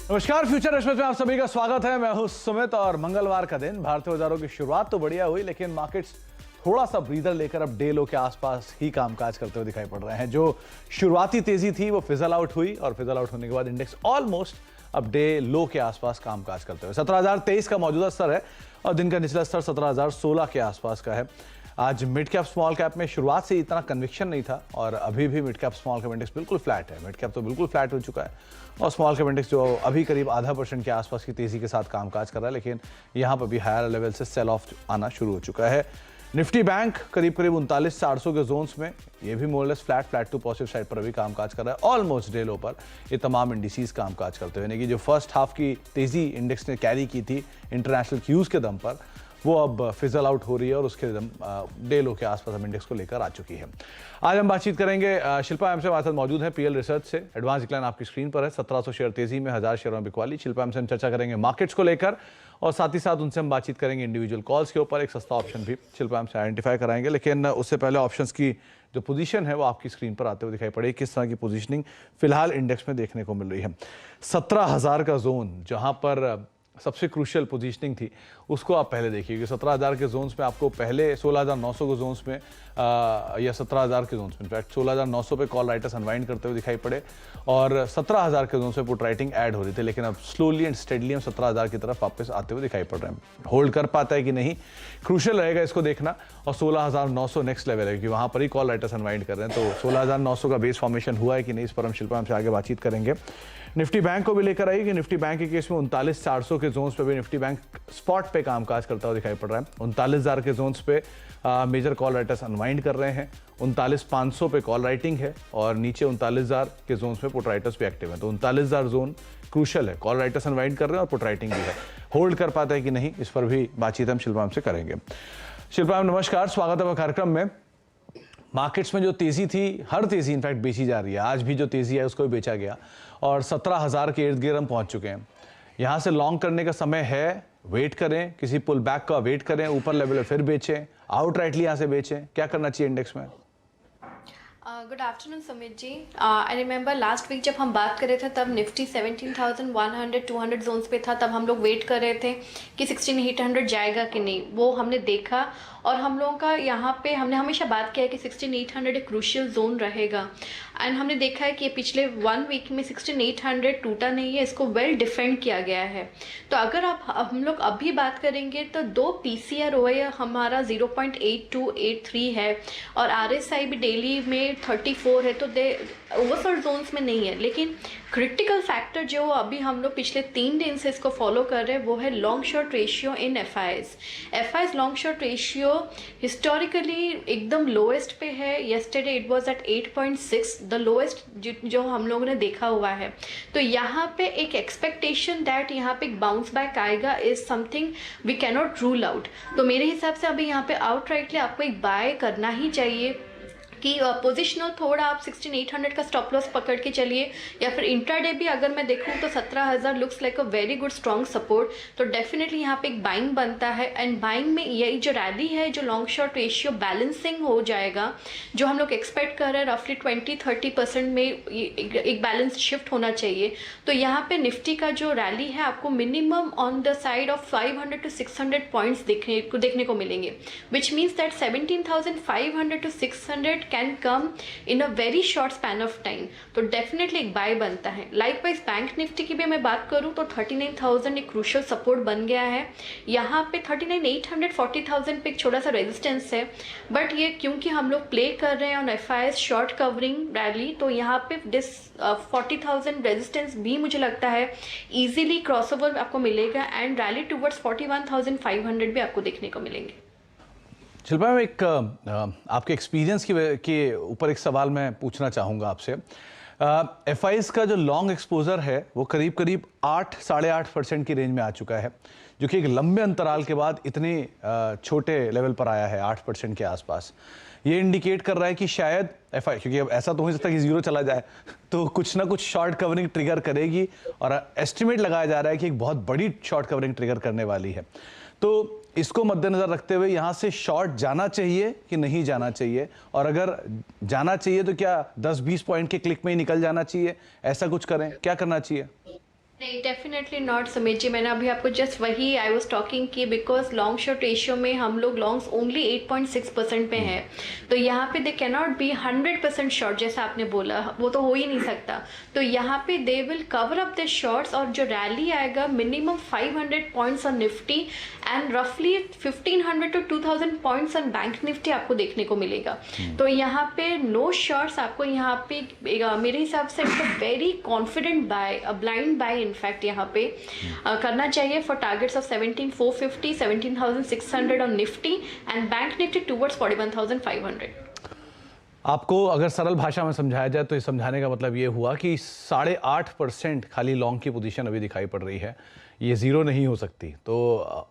नमस्कार, future express में आप सभी का स्वागत है। मैं हूं सुमित और मंगलवार का दिन भारतीय बाजारों की शुरुआत तो बढ़िया हुई, लेकिन मार्केट्स थोड़ा सा ब्रीदर लेकर अब डे लो के आसपास ही कामकाज करते हुए दिखाई पड़ रहे हैं। जो शुरुआती तेजी थी वो फिजल आउट हुई और फिजल आउट होने के बाद इंडेक्स ऑलमोस्ट अब डे लो के आसपास कामकाज करते हुए 17,023 का मौजूदा स्तर है और दिन का निचला स्तर 17,016 के आसपास का है। आज मिड कैप स्मॉल कैप में शुरुआत से इतना कन्विक्शन नहीं था और अभी भी mid cap small cap index बिल्कुल फ्लैट है। मिड कैप तो बिल्कुल फ्लैट हो चुका है और स्मॉल कैप इंडेक्स जो अभी करीब 0.5% के आसपास की तेजी के साथ कामकाज कर रहा है, लेकिन यहां पर भी हायर लेवल से सेल ऑफ आना शुरू हो चुका है। निफ्टी बैंक करीब 39,400 के जोन्स में, ये भी मोरलेस फ्लैट टू पॉजिटिव साइड पर अभी कामकाज कर रहा है। ऑलमोस्ट डे लो पर ये तमाम इंडिसेस कामकाज करते हुए, यानी कि जो फर्स्ट हाफ की तेजी इंडेक्स ने कैरी की थी इंटरनेशनल क्यूज के दम पर, वो अब फिजल आउट हो रही है और उसके डे लो के आसपास हम इंडेक्स को लेकर आ चुकी है। आज हम बातचीत करेंगे, शिल्पा हमसे हमारे साथ मौजूद है पीएल रिसर्च से। एडवांस डिक्लाइन आपकी स्क्रीन पर है, 1700 शेयर तेजी में, 1000 शेयरों में बिकवाली। शिल्पा हमसे हम चर्चा करेंगे मार्केट्स को लेकर और साथ ही साथ उनसे हम बातचीत करेंगे इंडिविजुअल कॉल्स के ऊपर। एक सस्ता ऑप्शन भी शिल्पा हमसे आइडेंटिफाई कराएंगे, लेकिन उससे पहले ऑप्शंस की जो पोजीशन है वो आपकी स्क्रीन पर आते हुए दिखाई पड़ेगी। किस तरह की पोजीशनिंग फिलहाल इंडेक्स में देखने को मिल रही है। 17,000 का जोन जहां पर सबसे क्रूशियल पोजीशनिंग थी, उसको आप पहले देखिए कि 17,000 के जोन्स में आपको पहले 16,900 के जोन्स में या 17,000 के जोन्स में, इनफैक्ट 16,900 पे कॉल राइटर्स अनवाइंड करते हुए दिखाई पड़े और 17,000 के जोन्स पे पुट राइटिंग ऐड हो रही थी, लेकिन अब स्लोली एंड स्टेडली हम 17,000 की तरफ वापस आते हुए दिखाई पड़ रहे हैं। होल्ड कर पाता है कि नहीं, क्रूशियल रहेगा इसको देखना। और 16,900 नेक्स्ट लेवल है कि वहाँ पर ही कॉल राइटर्स अनवाइंड कर रहे हैं, तो 16,900 का बेस फॉर्मेशन हुआ है कि नहीं, इस पर हम शिल्पा हमसे आगे बातचीत करेंगे। निफ्टी बैंक को भी लेकर आई कि निफ्टी बैंक के केस में 39,400 के जोन्स पे भी निफ्टी बैंक स्पॉट पे कामकाज करता हुआ दिखाई पड़ रहा है। 39,000 के जोन्स पे मेजर कॉल राइटर्स अनवाइंड कर रहे हैं। 39,500 पे कॉल राइटिंग है और नीचे 39,000 के जोन्स पे पुट राइटर्स भी एक्टिव है। तो 39,000 जोन क्रूशियल है, कॉल राइटर्स अनवाइंड कर रहे हैं और पुट राइटिंग भी है। होल्ड कर पाता है कि नहीं, इस पर भी बातचीत हम शिल्पा से करेंगे। शिल्पा, नमस्कार, स्वागत है कार्यक्रम में। मार्केट्स में जो तेजी थी, हर तेजी इनफैक्ट बेची जा रही है। आज भी जो तेजी है उसको भी बेचा गया और 17,000 के इर्द गिर्द हम पहुंच चुके हैं। यहां से लॉन्ग करने का समय है, वेट करें, किसी पुल बैक का वेट करें, ऊपर लेवल पे फिर बेचें, आउटराइटली यहां से बेचें, क्या करना चाहिए इंडेक्स में? Good afternoon Sumit ji. I remember last week जब हम बात कर रहे थे तब निफ्टी 17,100 200 जोन्स पे था, तब हम लोग वेट कर रहे थे कि 16,800 जाएगा कि नहीं। वो हमने देखा और हम लोगों का यहाँ पे हमने हमेशा बात किया है कि 16,800 एक क्रूशियल जोन रहेगा एंड हमने देखा है कि पिछले 1 वीक में 16,800 टूटा नहीं है, इसको वेल डिफेंड किया गया है। तो अगर आप हम लोग अभी बात करेंगे तो 2 PCR OI हमारा 0.8283 है और RSI भी डेली में 34 है, तो ओवरसोल्ड जोन्स में नहीं है। लेकिन क्रिटिकल फैक्टर जो अभी हम लोग पिछले 3 दिन से इसको फॉलो कर रहे हैं वो है long short ratio in FIs long short ratio historically एकदम लोएस्ट पे है। Yesterday it was at 8.6, the lowest जो हम लोगों ने देखा हुआ है। तो यहाँ पे एक एक्सपेक्टेशन दैट यहाँ पे एक बाउंस बैक आएगा is something we can not rule out. तो मेरे हिसाब से अभी यहाँ पे आउटराइटली आपको एक बाय करना ही चाहिए कि पोजिशनल थोड़ा आप 16,800 का स्टॉप लॉस पकड़ के चलिए, या फिर इंट्राडे भी अगर मैं देखूं तो 17,000 looks like a very good strong support. तो डेफिनेटली यहाँ पे एक बाइंग बनता है एंड बाइंग में यही जो रैली है, जो लॉन्ग शॉर्ट रेशियो बैलेंसिंग हो जाएगा, जो हम लोग एक्सपेक्ट कर रहे हैं रफली 20-30% में एक बैलेंस शिफ्ट होना चाहिए। तो यहाँ पे निफ्टी का जो रैली है आपको minimum on the side of 500 to 600 points देखने को मिलेंगे, which means that 17,500 to 600 can come in a very short span of time. तो डेफिनेटली एक बाय बनता है। लाइकवाइज बैंक निफ्टी की भी मैं बात करूं तो 39,000 एक क्रूशियल सपोर्ट बन गया है। यहाँ पे 39,800 40,000 पे एक छोटा सा रेजिस्टेंस है, बट ये क्योंकि हम लोग प्ले कर रहे हैं on FIs short covering rally, तो यहाँ पे 40,000 रेजिस्टेंस भी मुझे लगता है इजीली क्रॉसओवर आपको मिलेगा एंड रैली टूवर्ड्स 41,500 भी आपको देखने को मिलेंगे। शिल्पा, मैं एक आपके एक्सपीरियंस के ऊपर एक सवाल मैं पूछना चाहूँगा आपसे। FIs का जो लॉन्ग एक्सपोजर है वो करीब 8-8.5% की रेंज में आ चुका है, जो कि एक लंबे अंतराल के बाद इतने छोटे लेवल पर आया है, 8% के आसपास। ये इंडिकेट कर रहा है कि शायद FI, क्योंकि अब ऐसा तो हो सकता है कि जीरो चला जाए, तो कुछ ना कुछ शॉर्ट कवरिंग ट्रिगर करेगी और एस्टिमेट लगाया जा रहा है कि एक बहुत बड़ी शॉर्ट कवरिंग ट्रिगर करने वाली है। तो इसको मद्देनजर रखते हुए यहाँ से शॉर्ट जाना चाहिए कि नहीं जाना चाहिए, और अगर जाना चाहिए तो क्या 10-20 पॉइंट के क्लिक में ही निकल जाना चाहिए, ऐसा कुछ करें, क्या करना चाहिए? नहीं, डेफिनेटली नॉट सुमित जी। मैंने अभी आपको जस्ट वही आई वाज टॉकिंग कि बिकॉज लॉन्ग शॉर्ट रेशियो में हम लोग लॉन्ग्स ओनली 8.6% पे है, तो यहाँ पे they can not be 100% short जैसा आपने बोला, वो तो हो ही नहीं सकता। तो यहाँ पे they will cover up the shorts, और जो रैली आएगा minimum 500 points on Nifty and रफली 1500 to 2000 points on bank Nifty आपको देखने को मिलेगा। तो यहाँ पे नो शॉर्ट्स आपको यहाँ पे मेरे हिसाब से very confident buy, blind buy in fact यहाँ पे करना चाहिए for targets of 17,450, 17,600 on Nifty and bank Nifty towards 41,500। आपको अगर सरल भाषा में समझाया जाए तो इस समझाने का मतलब ये हुआ कि 8.5% खाली लॉन्ग की पोजीशन अभी दिखाई पड़ रही है, ये ज़ीरो नहीं हो सकती। तो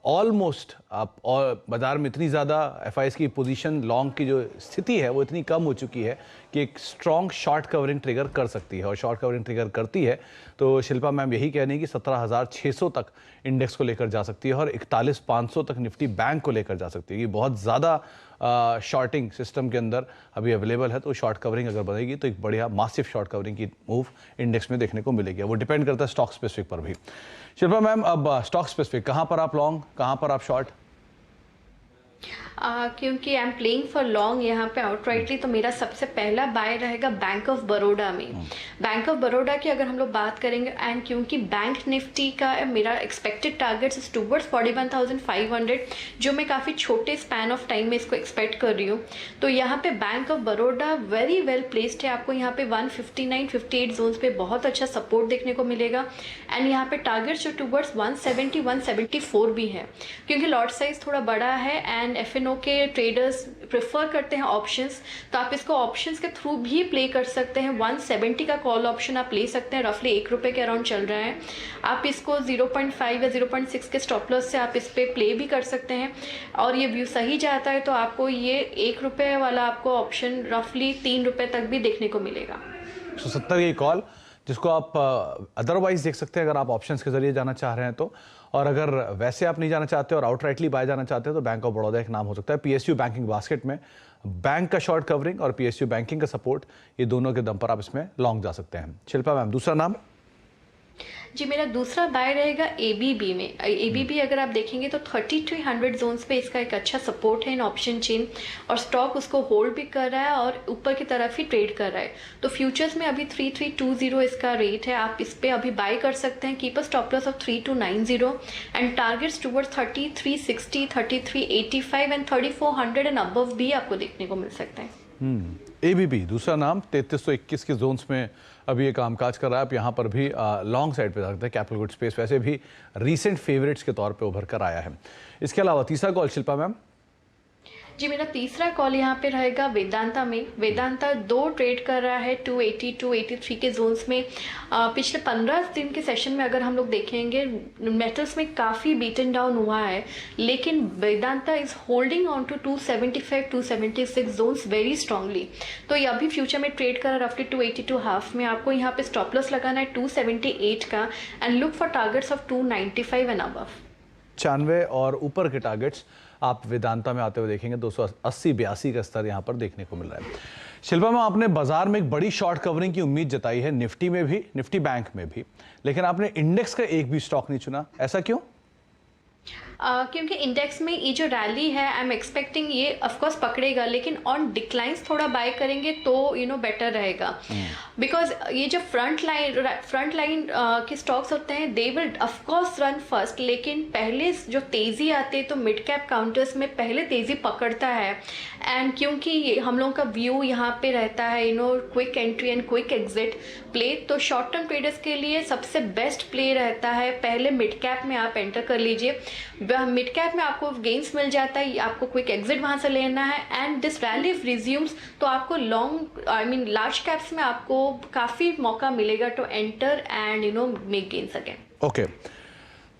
ऑलमोस्ट आप और बाज़ार में इतनी ज़्यादा एफआईएस की पोजीशन लॉन्ग की जो स्थिति है वो इतनी कम हो चुकी है कि एक स्ट्रॉन्ग शॉर्ट कवरिंग ट्रिगर कर सकती है, और शॉर्ट कवरिंग ट्रिगर करती है तो शिल्पा मैम यही कह रही है कि 17,600 तक इंडेक्स को लेकर जा सकती है और 41,500 तक निफ्टी बैंक को लेकर जा सकती है। ये बहुत ज़्यादा शॉर्टिंग सिस्टम के अंदर अभी अवेलेबल है, तो शॉर्ट कवरिंग अगर बनेगी तो एक बढ़िया मासिव शॉर्ट कवरिंग की मूव इंडेक्स में देखने को मिलेगी। वो डिपेंड करता है स्टॉक स्पेसिफिक पर भी। शिल्पा मैम, अब स्टॉक स्पेसिफिक कहाँ पर आप लॉन्ग, कहाँ पर आप शॉर्ट? क्योंकि I am playing for long यहाँ पे आउटराइटली, तो मेरा सबसे पहला बाय रहेगा बैंक ऑफ बड़ौदा में। बैंक ऑफ बड़ौदा की अगर हम लोग बात करेंगे, एंड क्योंकि बैंक निफ्टी का मेरा एक्सपेक्टेड टारगेट्स टूवर्ड्स 41,500, जो मैं काफ़ी छोटे स्पैन ऑफ टाइम में इसको एक्सपेक्ट कर रही हूँ, तो यहाँ पे bank of Baroda very well placed है। आपको यहाँ पे 159-58 जोन्स पे बहुत अच्छा सपोर्ट देखने को मिलेगा, एंड यहाँ पे टारगेट्स जो टूवर्ड्स 170-174 भी है, क्योंकि लॉट साइज थोड़ा बड़ा है एंड एफएनओ के ट्रेडर्स प्रेफर करते हैं ऑप्शंस, तो आप इसको ऑप्शंस के थ्रू भी प्ले कर सकते हैं। 170 का कॉल ऑप्शन आप ले सकते हैं, रफली ₹1 के अराउंड चल रहा है। आप इसको 0.5 या 0.6 के स्टॉप लॉस से आप इस पर प्ले भी कर सकते हैं, और ये व्यू सही जाता है तो आपको ये ₹1 वाला आपको ऑप्शन रफली ₹3 तक भी देखने को मिलेगा। 170 की कॉल, जिसको आप अदरवाइज देख सकते हैं अगर आप ऑप्शंस के जरिए जाना चाह रहे हैं तो, और अगर वैसे आप नहीं जाना चाहते और आउटराइटली बाय जाना चाहते हैं तो बैंक ऑफ बड़ौदा एक नाम हो सकता है। पीएसयू बैंकिंग बास्केट में बैंक का शॉर्ट कवरिंग और पीएसयू बैंकिंग का सपोर्ट, ये दोनों के दम पर आप इसमें लॉन्ग जा सकते हैं। शिल्पा मैम, दूसरा नाम? जी, मेरा दूसरा बाय रहेगा एबीबी में। एबीबी अगर आप देखेंगे तो 3300 जोन्स पे इसका एक अच्छा सपोर्ट है इन ऑप्शन चेन, और स्टॉक उसको होल्ड भी कर रहा है और ऊपर की तरफ ही ट्रेड कर रहा है। तो फ्यूचर्स में अभी 3320 इसका रेट है, आप इस पे अभी बाय कर सकते हैं। Keep a stop loss of 3290 and targets towards 3360, 3385 and 3400 and above भी आपको देखने को मिल सकता है। एबीबी दूसरा नाम 3321 के जोन्स में अभी ये कामकाज कर रहा है। आप यहाँ पर भी लॉन्ग साइड पे जा सकते हैं। कैपिटल गुड स्पेस वैसे भी रीसेंट फेवरेट्स के तौर पे उभर कर आया है। इसके अलावा तीसरा कॉल शिल्पा मैम? जी, मेरा तीसरा कॉल यहाँ पे रहेगा वेदांता में। वेदांता 2 ट्रेड कर रहा है 280 283 के जोन्स में। पिछले 15 दिन के सेशन में अगर हम लोग देखेंगे मेटल्स में काफ़ी बीटन डाउन हुआ है, लेकिन Vedanta is holding on to 275 276 zones very strongly. तो ये अभी फ्यूचर में ट्रेड कर रहा है रफली 282 हाफ में। आपको यहाँ पे स्टॉप लॉस लगाना है 278 का and look for targets of 295 and above. 95 और ऊपर के टारगेट्स आप वेदांता में आते हुए देखेंगे। 280-82 का स्तर यहाँ पर देखने को मिल रहा है। शिल्पा मैम, आपने बाजार में एक बड़ी शॉर्ट कवरिंग की उम्मीद जताई है, निफ्टी में भी, निफ्टी बैंक में भी, लेकिन आपने इंडेक्स का एक भी स्टॉक नहीं चुना, ऐसा क्यों? क्योंकि इंडेक्स में ये जो रैली है आई एम एक्सपेक्टिंग ये ऑफकोर्स पकड़ेगा, लेकिन ऑन डिक्लाइंस थोड़ा बाय करेंगे तो बेटर रहेगा। बिकॉज ये जो फ्रंट लाइन के स्टॉक्स होते हैं they will of course run first, लेकिन पहले जो तेज़ी आती है तो मिड कैप काउंटर्स में पहले तेज़ी पकड़ता है। एंड क्योंकि हम लोगों का व्यू यहाँ पे रहता है quick entry and quick exit play, तो शॉर्ट टर्म ट्रेडर्स के लिए सबसे बेस्ट प्ले रहता है पहले मिड कैप में आप एंटर कर लीजिए। मिड कैप में आपको गेन्स मिल जाता है, आपको क्विक एग्जिट वहां से लेना है and this rally if resumes तो आपको लॉन्ग लार्ज कैप्स में आपको काफ़ी मौका मिलेगा to enter and make gains again. Okay,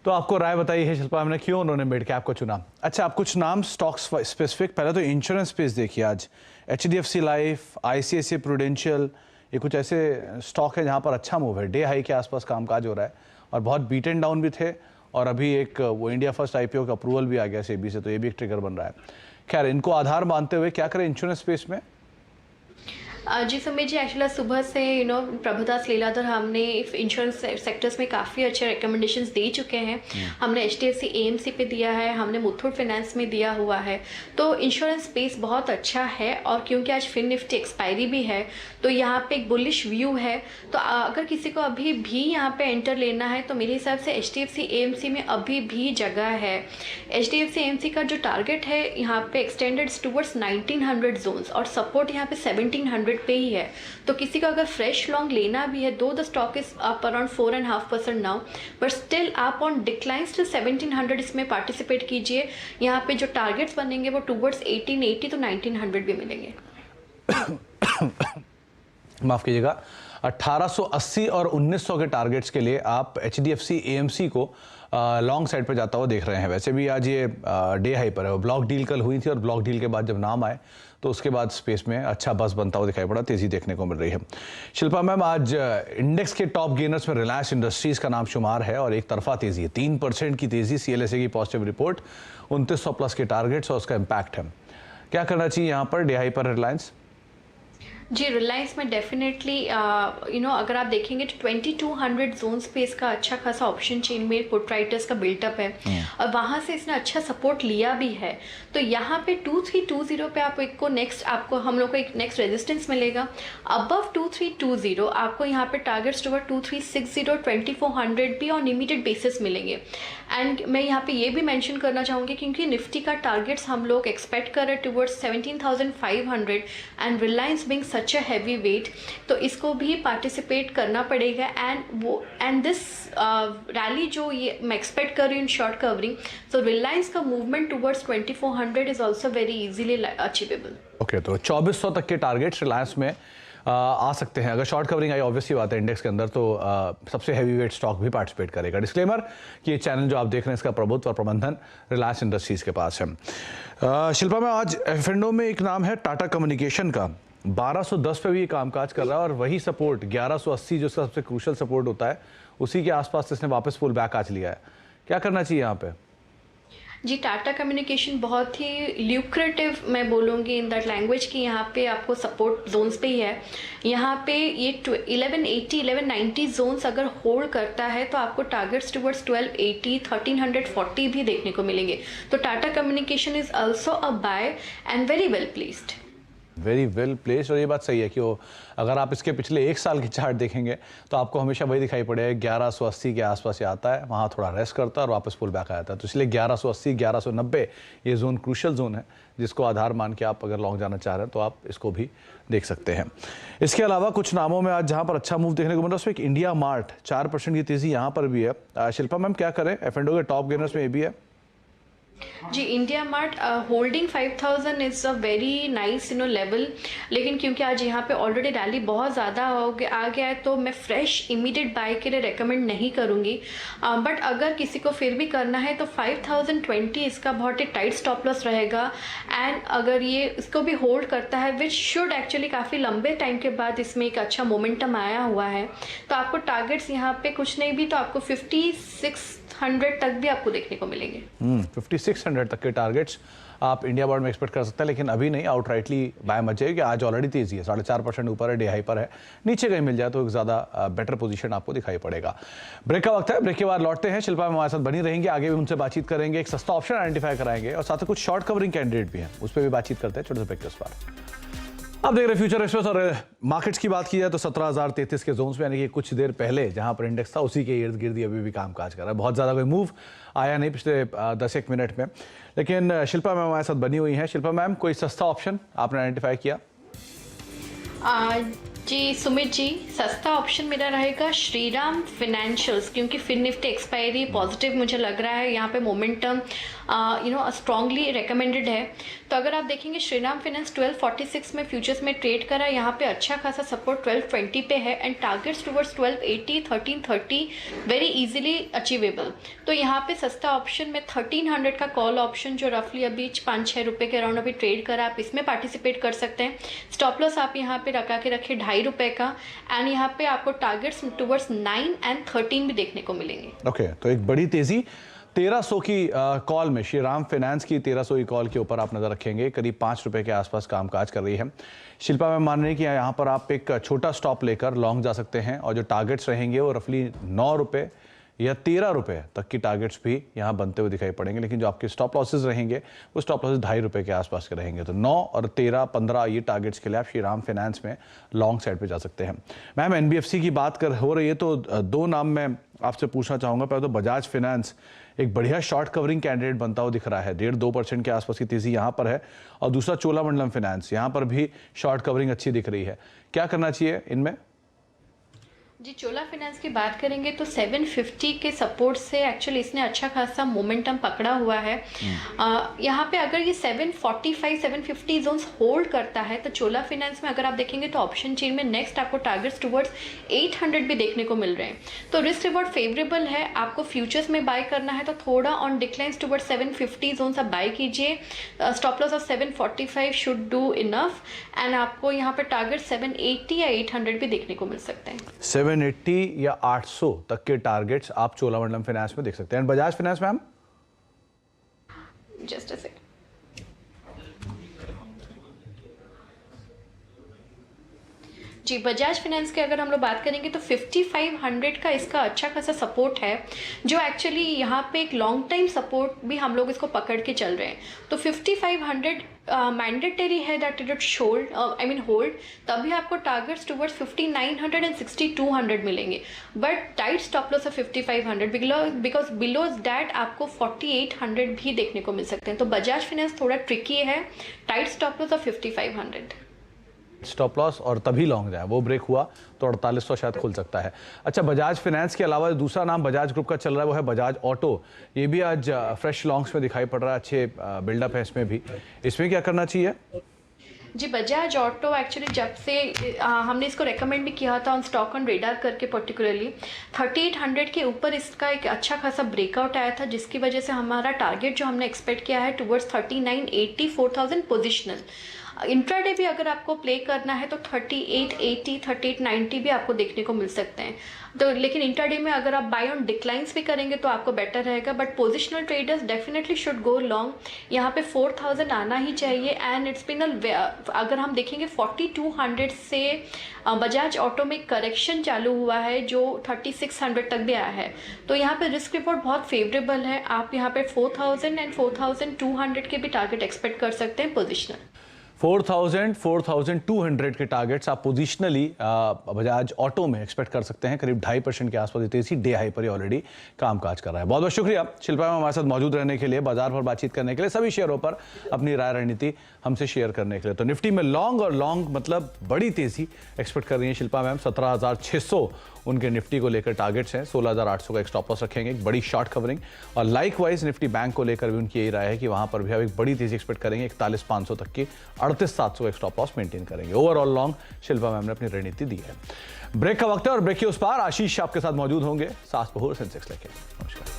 तो आपको राय बताई है शिल्पा हमने क्यों उन्होंने मिड कैप को चुना। अच्छा, आप कुछ नाम स्टॉक्स स्पेसिफिक, पहले तो इंश्योरेंस स्पेस देखिए। आज HDFC लाइफ, ICICI प्रूडेंशियल, ये कुछ ऐसे स्टॉक है जहाँ पर अच्छा मूव है, डे हाई के आसपास कामकाज हो रहा है और बहुत बीट एंड डाउन भी थे, और अभी एक वो इंडिया फर्स्ट IPO का अप्रूवल भी आ गया सेबी से, तो ये भी एक ट्रिगर बन रहा है। खैर, इनको आधार मानते हुए क्या करें इंश्योरेंस स्पेस में? जी सुमित जी, एक्चुअली सुबह से प्रभुदास लीलाधर हमने इंश्योरेंस सेक्टर्स में काफ़ी अच्छे रिकमेंडेशंस दे चुके हैं। हमने HDFC AMC पे दिया है, हमने मुथूट फाइनेंस में दिया हुआ है। तो इंश्योरेंस स्पेस बहुत अच्छा है और क्योंकि आज फिन निफ्टी एक्सपायरी भी है तो यहाँ पे एक बुलिश व्यू है। तो अगर किसी को अभी भी यहाँ पे एंटर लेना है तो मेरे हिसाब से HDFC AMC में अभी भी जगह है। HDFC AMC का जो टारगेट है यहाँ पे एक्सटेंडेड टूवर्ड्स 1900 जोन्स और सपोर्ट यहाँ पे 1700 पे ही है। तो किसी को अगर फ्रेश लॉन्ग लेना भी है, दो the stock is up around 4.5% now, but still आप ऑन डिक्लाइंस टू 1700 इसमें पार्टिसिपेट कीजिए। यहाँ पे जो टारगेट्स बनेंगे वो टूवर्ड्स 1880 तो 1900 भी मिलेंगे। माफ कीजिएगा, 1880 और 1900 के टारगेट्स के लिए आप HDFC AMC को लॉन्ग साइड पे जाता हुआ देख रहे हैं। वैसे भी आज ये डे हाई पर है। ब्लॉक डील कल हुई थी और ब्लॉक डील के बाद जब नाम आए तो उसके बाद स्पेस में अच्छा बस बनता हुआ दिखाई पड़ा, तेजी देखने को मिल रही है। शिल्पा मैम, आज इंडेक्स के टॉप गेनर्स में रिलायंस इंडस्ट्रीज का नाम शुमार है और एक तरफा तेजी है, 3% की तेजी। CLSA की पॉजिटिव रिपोर्ट, 2900 प्लस के टारगेट्स और उसका इम्पैक्ट है। क्या करना चाहिए यहाँ पर डे हाई पर रिलायंस? जी, रिलायंस में डेफिनेटली अगर आप देखेंगे तो 2200 जोन्स पे इसका अच्छा खासा ऑप्शन चेन में पुट राइटर्स का बिल्टअप है और वहाँ से इसने अच्छा सपोर्ट लिया भी है। तो यहाँ पे 2320 पे आपको हम लोग को एक नेक्स्ट रेजिस्टेंस मिलेगा। अबव 2320 आपको यहाँ पे टारगेट्स टुवर्ड 2360 2400 भी ऑन इमीडिएट बेसिस मिलेंगे। एंड मैं यहाँ पे ये भी मेंशन करना चाहूँगी क्योंकि निफ्टी का टारगेट्स हम लोग एक्सपेक्ट कर रहे हैं towards 17,500 and Reliance being such a heavy weight, तो इसको भी पार्टिसिपेट करना पड़ेगा। एंड दिस रैली जो ये मैं एक्सपेक्ट कर रही हूँ इन शॉर्ट कवरिंग, तो रिलायंस का movement towards 2400 is also very easily achievable. Okay, तो 2400 तक के टारगेट्स रिलायंस में आ सकते हैं। अगर शॉर्ट कवरिंग आई, ऑब्वियसली बात है इंडेक्स के अंदर तो सबसे हैवी वेट स्टॉक भी पार्टिसिपेट करेगा। डिस्क्लेमर कि ये चैनल जो आप देख रहे हैं इसका प्रभुत्व और प्रबंधन रिलायंस इंडस्ट्रीज के पास है। शिल्पा में आज F&O में एक नाम है टाटा कम्युनिकेशन का, 1210 पे भी ये कामकाज कर रहा है और वही सपोर्ट 1180 जो इसका सबसे क्रूशल सपोर्ट होता है उसी के आसपास इसने वापस पुल बैक आज लिया है। क्या करना चाहिए यहाँ पे? जी, टाटा कम्युनिकेशन बहुत ही ल्यूक्रेटिव मैं बोलूँगी इन दैट लैंग्वेज कि यहाँ पे आपको सपोर्ट जोन्स पे ही है। यहाँ पे ये 1180 1190 जोन्स अगर होल्ड करता है तो आपको टारगेट्स टुवर्ड्स 1280 1340 भी देखने को मिलेंगे। तो Tata communication is also a buy and very well placed. Very well place. और ये बात सही है कि वो अगर आप इसके पिछले एक साल के चार्ट देखेंगे तो आपको हमेशा वही दिखाई पड़ेगा, 1180 के आसपास ये आता है, वहाँ थोड़ा रेस्ट करता है और वापस पुल बैक आता है। तो इसलिए 1180 1190 ये जोन क्रूशल जोन है जिसको आधार मान के आप अगर लॉन्ग जाना चाह रहे हैं तो आप इसको भी देख सकते हैं। इसके अलावा कुछ नामों में आज जहाँ पर अच्छा मूव देखने को मिल रहा है उसमें एक इंडिया मार्ट 4% की तेजी यहाँ पर भी है। शिल्पा मैम, क्या करें? F&O के टॉप गेनर्स में ये भी है। जी, India mart holding 5000 is a very nice level, लेकिन क्योंकि आज यहाँ पे ऑलरेडी रैली बहुत ज़्यादा आ गया है तो मैं फ्रेश इमीडिएट बाय के लिए रेकमेंड नहीं करूँगी। बट अगर किसी को फिर भी करना है तो 5020 इसका बहुत ही टाइट स्टॉप लॉस रहेगा। एंड अगर ये इसको भी होल्ड करता है विच शुड एक्चुअली काफ़ी लंबे टाइम के बाद इसमें एक अच्छा मोमेंटम आया हुआ है, तो आपको टारगेट्स यहाँ पे कुछ नहीं भी तो आपको 5600 तक भी आपको देखने को मिलेंगे। 5600 तक के टारगेट्स आप इंडिया बोर्ड में एक्सपेक्ट कर सकते हैं, लेकिन अभी नहीं, आउटराइटली बाय मत जाइए कि आज ऑलरेडी तेजी है, 4.5% ऊपर है, डे हाई पर है। नीचे कहीं मिल जाए तो एक ज़्यादा बेटर पोजीशन आपको दिखाई पड़ेगा। ब्रेक का वक्त है, ब्रेक के बाद लौटते हैं। शिल्पा में हमारे साथ बनी रहेंगे, आगे भी उनसे बातचीत करेंगे, एक सस्ता ऑप्शन आइडेंटिफाई कराएंगे और साथ ही कुछ शॉर्ट कवरिंग कैंडिडेट भी हैं, उस पर भी बातचीत करते हैं। छोटे से ब्रेक के उस पर अब देख रहे फ्यूचर एक्सप्रेस। और मार्केट्स की बात की जाए तो 17,033 के जोन्स में, यानी कि कुछ देर पहले जहां पर इंडेक्स था उसी के इर्द गिर्द अभी भी कामकाज कर रहा है। बहुत ज़्यादा कोई मूव आया नहीं पिछले 10-1 मिनट में, लेकिन शिल्पा मैम हमारे साथ बनी हुई हैं। शिल्पा मैम, कोई सस्ता ऑप्शन आपने आइडेंटिफाई किया? जी सुमित जी, सस्ता ऑप्शन मेरा रहेगा श्रीराम फाइनेंशियल्स, क्योंकि फिन निफ्टी एक्सपायरी पॉजिटिव मुझे लग रहा है, यहाँ पे मोमेंटम स्ट्रांगली रिकमेंडेड है। तो अगर आप देखेंगे श्रीराम फाइनेंस 1246 में फ्यूचर्स में ट्रेड करा, यहाँ पे अच्छा खासा सपोर्ट 1220 पे है and targets towards 1280 1330 very easily achievable. तो यहाँ पे सस्ता ऑप्शन में 1300 का कॉल ऑप्शन जो रफली अभी 5-6 रुपये के अराउंड अभी ट्रेड करा, आप इसमें पार्टिसिपेट कर सकते हैं। स्टॉप लॉस आप यहाँ पे रखा के रखिए 2.5 रुपये का एंड यहाँ पे आपको टारगेट्स टुवर्ड्स 9 and 13 भी देखने को मिलेंगे। ओके, तो एक बड़ी तेजी 1300 की कॉल में श्रीराम फाइनेंस की 1300 की कॉल के ऊपर आप नजर रखेंगे, करीब 5 रुपए के आसपास कामकाज कर रही है। शिल्पा मैम मान रही है कि यहाँ पर आप एक छोटा स्टॉप लेकर लॉन्ग जा सकते हैं और जो टारगेट्स रहेंगे वो रफली 9 रुपए या 13 रुपए तक की टारगेट्स भी यहाँ बनते हुए दिखाई पड़ेंगे, लेकिन जो आपके स्टॉप लॉसेस रहेंगे वो स्टॉप लॉसेस 2.5 रुपए के आसपास के रहेंगे। तो 9 और 13, 15 ये टारगेट्स के लिए आप श्रीराम फाइनेंस में लॉन्ग साइड पे जा सकते हैं। मैम एनबीएफसी की बात कर हो रही है तो दो नाम मैं आपसे पूछना चाहूंगा। पहले तो बजाज फाइनेंस एक बढ़िया शॉर्ट कवरिंग कैंडिडेट बनता हुआ दिख रहा है, 1.5-2% के आसपास की तेजी यहाँ पर है। और दूसरा चोलामंडलम फाइनेंस, यहाँ पर भी शॉर्ट कवरिंग अच्छी दिख रही है। क्या करना चाहिए इनमें? जी, चोला फाइनेंस की बात करेंगे तो 750 के सपोर्ट से एक्चुअली इसने अच्छा खासा मोमेंटम पकड़ा हुआ है। यहाँ पे अगर ये 745 750 जोन्स होल्ड करता है तो चोला फाइनेंस में अगर आप देखेंगे तो ऑप्शन चेन में नेक्स्ट आपको टारगेट्स टुवर्ड्स 800 भी देखने को मिल रहे हैं। तो रिस्क रिवॉर्ड फेवरेबल है। आपको फ्यूचर्स में बाय करना है तो थोड़ा ऑन डिक्लाइंस टुवर्ड्स 750 जोन्स आप बाय कीजिए। Stop loss of 745 should do enough and आपको यहाँ पे टारगेट 780 या 800 भी देखने को मिल सकते हैं। 780 या 800 तक के टारगेट्स आप चोलामंडलम फाइनेंस में देख सकते हैं। Bajaj finance ma'am, just a second. जी, बजाज फाइनेंस की अगर हम लोग बात करेंगे तो 5500 का इसका अच्छा खासा सपोर्ट है, जो एक्चुअली यहाँ पे एक लॉन्ग टाइम सपोर्ट भी हम लोग इसको पकड़ के चल रहे हैं। तो 5500 मैंडेटरी है दैट इट होल्ड, तभी आपको टारगेट्स टुवर्ड्स 5900 एंड 6200 मिलेंगे। But tight stop loss of 5500 because below that आपको 4800 भी देखने को मिल सकते हैं। तो बजाज फाइनेंस थोड़ा ट्रिकी है, tight stop loss of 5500 stop loss और तभी लॉन्ग जाए, वो ब्रेक हुआ तो 4800 शायद खुल सकता है। अच्छा, बजाज फाइनेंस के अलावा दूसरा नाम बजाज ग्रुप का चल रहा है वो है बजाज ऑटो। ये भी आज फ्रेश लॉन्ग्स में दिखाई पड़ रहा है, अच्छे बिल्डअप है इसमें भी। इसमें क्या करना चाहिए? जी, बजाज ऑटो एक्चुअली जब से हमने इसको रेकमेंड भी किया था ऑन स्टॉक ऑन रेडार करके, पर्टिकुलरली 3800 के ऊपर इसका एक अच्छा खासा ब्रेकआउट आया था, जिसकी वजह से हमारा टारगेट जो हमने एक्सपेक्ट किया है टुवर्ड्स 3980 4000 पोजिशनल। इंट्राडे भी अगर आपको प्ले करना है तो 3880 3890 भी आपको देखने को मिल सकते हैं। तो लेकिन इंट्राडे में अगर आप बाय ऑन डिक्लाइंस भी करेंगे तो आपको बेटर रहेगा। But positional traders definitely should go long. यहाँ पे 4000 आना ही चाहिए एंड इट्स बिन अगर हम देखेंगे 4200 से बजाज ऑटो में करेक्शन चालू हुआ है जो 3600 तक भी आया है। तो यहाँ पे रिस्क रिवॉर्ड बहुत फेवरेबल है। आप यहाँ पे 4000 एंड 4200 के भी टारगेट एक्सपेक्ट कर सकते हैं पोजिशनल। 4000 4200 के टारगेट्स आप पोजिशनली बजाज ऑटो में एक्सपेक्ट कर सकते हैं। करीब 2.5% के आसपास तेजी डे हाई पर ही ऑलरेडी कामकाज कर रहा है। बहुत बहुत शुक्रिया शिल्पा मैम हमारे साथ मौजूद रहने के लिए, बाजार पर बातचीत करने के लिए, सभी शेयरों पर अपनी राय रणनीति हमसे शेयर करने के लिए। तो निफ्टी में लॉन्ग और लॉन्ग मतलब बड़ी तेजी एक्सपेक्ट कर रही है शिल्पा मैम। 17,600 उनके निफ्टी को लेकर टारगेट्स हैं, 16,800 का एक स्टॉप लॉस रखेंगे, एक बड़ी शॉर्ट कवरिंग। और लाइक वाइज निफ्टी बैंक को लेकर भी उनकी यही राय है कि वहां पर भी अब एक बड़ी तेजी एक्सपेक्ट करेंगे, 41,500 तक की, 38,700 एक स्टॉप लॉस मेंटेन करेंगे। ओवरऑल लॉन्ग शिल्पा मैम ने अपनी रणनीति दी है। ब्रेक का वक्त है और ब्रेक के उस पार आशीष आपके साथ मौजूद होंगे सास बहू सेंसेक्स लेके। नमस्कार।